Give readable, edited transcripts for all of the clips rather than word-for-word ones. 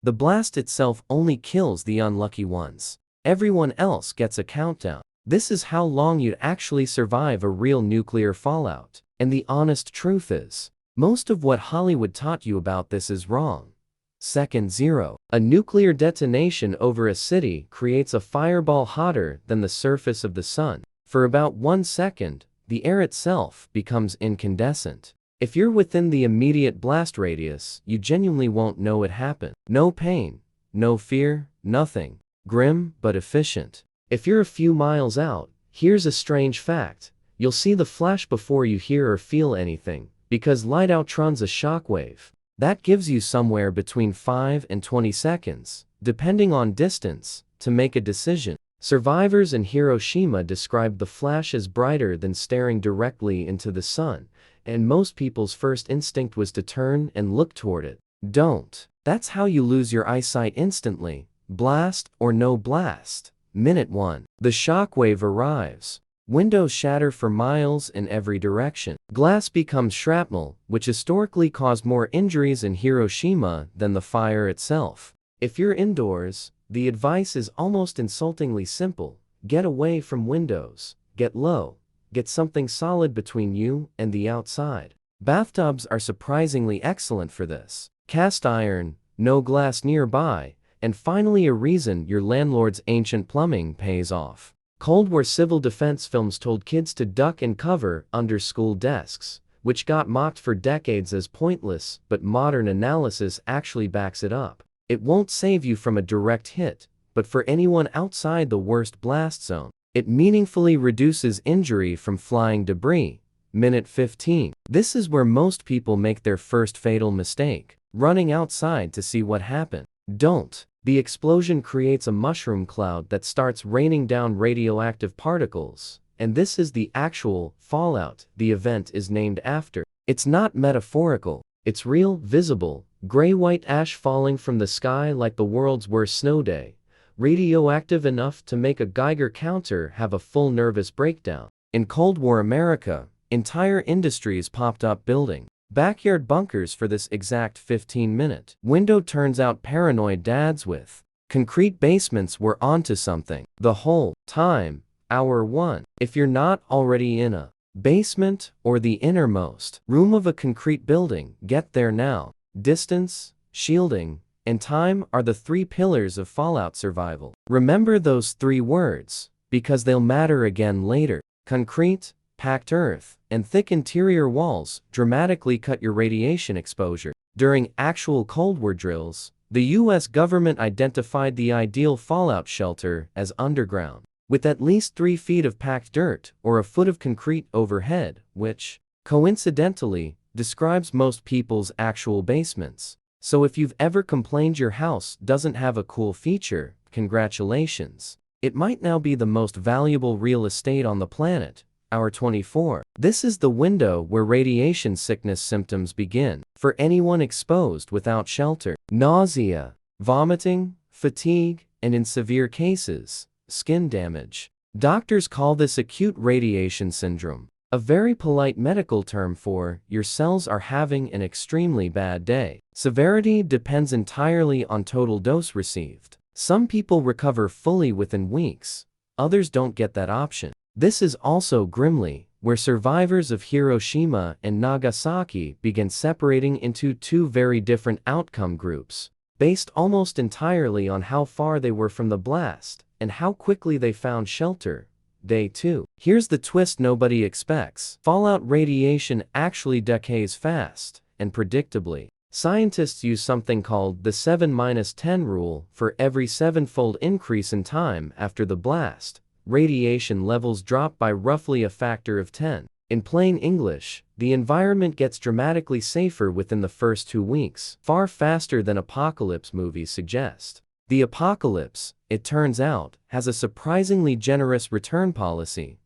The blast itself only kills the unlucky ones. Everyone else gets a countdown. This is how long you'd actually survive a real nuclear fallout. And the honest truth is, most of what Hollywood taught you about this is wrong. Second zero. A nuclear detonation over a city creates a fireball hotter than the surface of the sun. For about 1 second, the air itself becomes incandescent. If you're within the immediate blast radius, you genuinely won't know it happened. No pain, no fear, nothing. Grim, but efficient. If you're a few miles out, here's a strange fact. You'll see the flash before you hear or feel anything, because light outruns a shockwave. That gives you somewhere between 5 and 20 seconds, depending on distance, to make a decision. Survivors in Hiroshima described the flash as brighter than staring directly into the sun, and most people's first instinct was to turn and look toward it. Don't. That's how you lose your eyesight instantly. Blast or no blast. Minute 1. The shockwave arrives. Windows shatter for miles in every direction. Glass becomes shrapnel, which historically caused more injuries in Hiroshima than the fire itself. If you're indoors, the advice is almost insultingly simple. Get away from windows. Get low. Get something solid between you and the outside. Bathtubs are surprisingly excellent for this. Cast iron, no glass nearby, and finally a reason your landlord's ancient plumbing pays off. Cold War civil defense films told kids to duck and cover under school desks, which got mocked for decades as pointless, but modern analysis actually backs it up. It won't save you from a direct hit, but for anyone outside the worst blast zone, it meaningfully reduces injury from flying debris. Minute 15. This is where most people make their first fatal mistake, running outside to see what happened. Don't. The explosion creates a mushroom cloud that starts raining down radioactive particles, and this is the actual fallout the event is named after. It's not metaphorical, it's real, visible, gray-white ash falling from the sky like the world's worst snow day, radioactive enough to make a Geiger counter have a full nervous breakdown. In Cold War America, entire industries popped up building backyard bunkers for this exact 15-minute window. Turns out paranoid dads with concrete basements were onto something the whole time. Hour 1. If you're not already in a basement or the innermost room of a concrete building, get there now. Distance, shielding, and time are the 3 pillars of fallout survival. Remember those 3 words, because they'll matter again later. Concrete, packed earth, and thick interior walls dramatically cut your radiation exposure. During actual Cold War drills, the US government identified the ideal fallout shelter as underground, with at least 3 feet of packed dirt or a foot of concrete overhead, which, coincidentally, describes most people's actual basements. So if you've ever complained your house doesn't have a cool feature, congratulations. It might now be the most valuable real estate on the planet. Hour 24. This is the window where radiation sickness symptoms begin. For anyone exposed without shelter, nausea, vomiting, fatigue, and in severe cases, skin damage. Doctors call this acute radiation syndrome, a very polite medical term for your cells are having an extremely bad day. Severity depends entirely on total dose received. Some people recover fully within weeks, others don't get that option. This is also grimly where survivors of Hiroshima and Nagasaki began separating into 2 very different outcome groups, based almost entirely on how far they were from the blast and how quickly they found shelter. Day 2. Here's the twist nobody expects. Fallout radiation actually decays fast and predictably. Scientists use something called the 7-10 rule. For every 7-fold increase in time after the blast, radiation levels drop by roughly a factor of 10. In plain English, the environment gets dramatically safer within the first 2 weeks, far faster than apocalypse movies suggest. The apocalypse, it turns out, has a surprisingly generous return policy.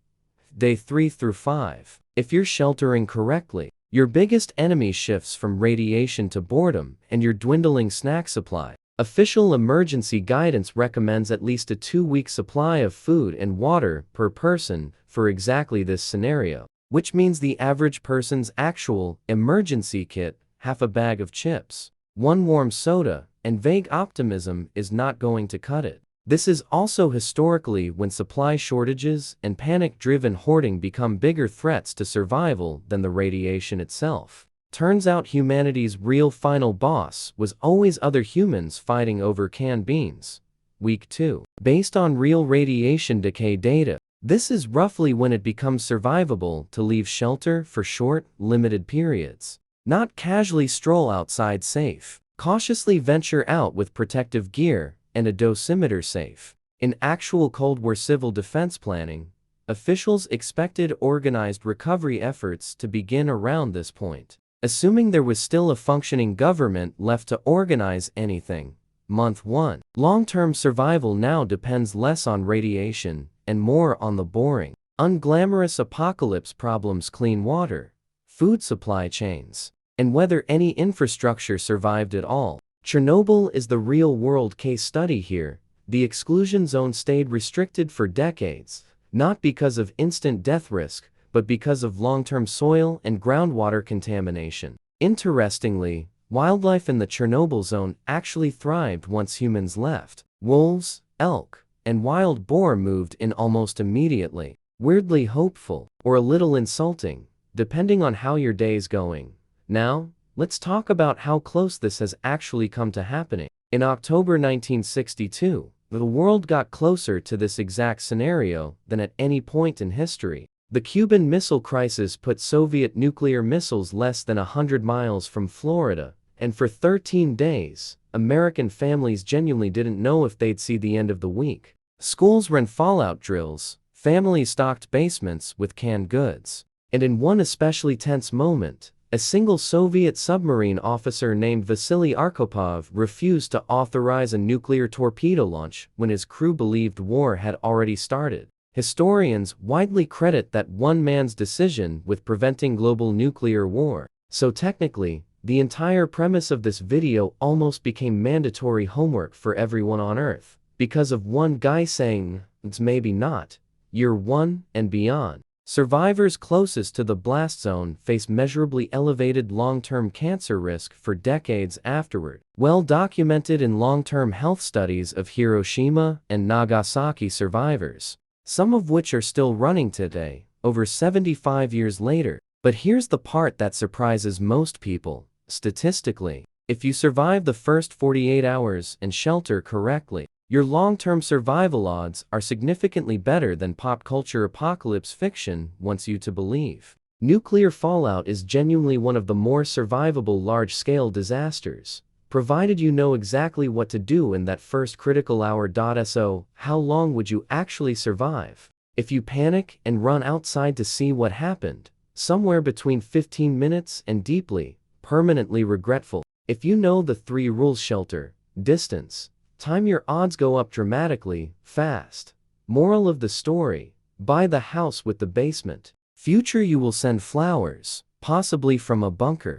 Day 3 through 5. If you're sheltering correctly, your biggest enemy shifts from radiation to boredom and your dwindling snack supply. Official emergency guidance recommends at least a 2-week supply of food and water per person for exactly this scenario, which means the average person's actual emergency kit: half a bag of chips, 1 warm soda, and vague optimism is not going to cut it. This is also historically when supply shortages and panic-driven hoarding become bigger threats to survival than the radiation itself. Turns out humanity's real final boss was always other humans fighting over canned beans. Week 2. Based on real radiation decay data, this is roughly when it becomes survivable to leave shelter for short, limited periods. Not casually stroll outside safe. Cautiously venture out with protective gear and a dosimeter safe. In actual Cold War civil defense planning, officials expected organized recovery efforts to begin around this point. Assuming there was still a functioning government left to organize anything. Month 1. Long-term survival now depends less on radiation and more on the boring, unglamorous apocalypse problems: clean water, food supply chains, and whether any infrastructure survived at all. Chernobyl is the real-world case study here. The exclusion zone stayed restricted for decades, not because of instant death risk, but because of long-term soil and groundwater contamination. Interestingly, wildlife in the Chernobyl zone actually thrived once humans left. Wolves, elk, and wild boar moved in almost immediately. Weirdly hopeful, or a little insulting, depending on how your day's going. Now, let's talk about how close this has actually come to happening. In October 1962, the world got closer to this exact scenario than at any point in history. The Cuban Missile Crisis put Soviet nuclear missiles less than 100 miles from Florida, and for 13 days, American families genuinely didn't know if they'd see the end of the week. Schools ran fallout drills, families stocked basements with canned goods. And in one especially tense moment, a single Soviet submarine officer named Vasily Arkhipov refused to authorize a nuclear torpedo launch when his crew believed war had already started. Historians widely credit that one man's decision with preventing global nuclear war. So technically, the entire premise of this video almost became mandatory homework for everyone on Earth, because of one guy saying, "It's maybe not." Year 1 and beyond. Survivors closest to the blast zone face measurably elevated long-term cancer risk for decades afterward, well documented in long-term health studies of Hiroshima and Nagasaki survivors, some of which are still running today, over 75 years later. But here's the part that surprises most people. Statistically, if you survive the first 48 hours and shelter correctly, your long-term survival odds are significantly better than pop culture apocalypse fiction wants you to believe. Nuclear fallout is genuinely one of the more survivable large-scale disasters, provided you know exactly what to do in that first critical hour. So, how long would you actually survive? If you panic and run outside to see what happened, somewhere between 15 minutes and deeply, permanently regretful. If you know the 3 rules: shelter, distance, time, your odds go up dramatically fast. Moral of the story: buy the house with the basement. Future: you will send flowers, possibly from a bunker.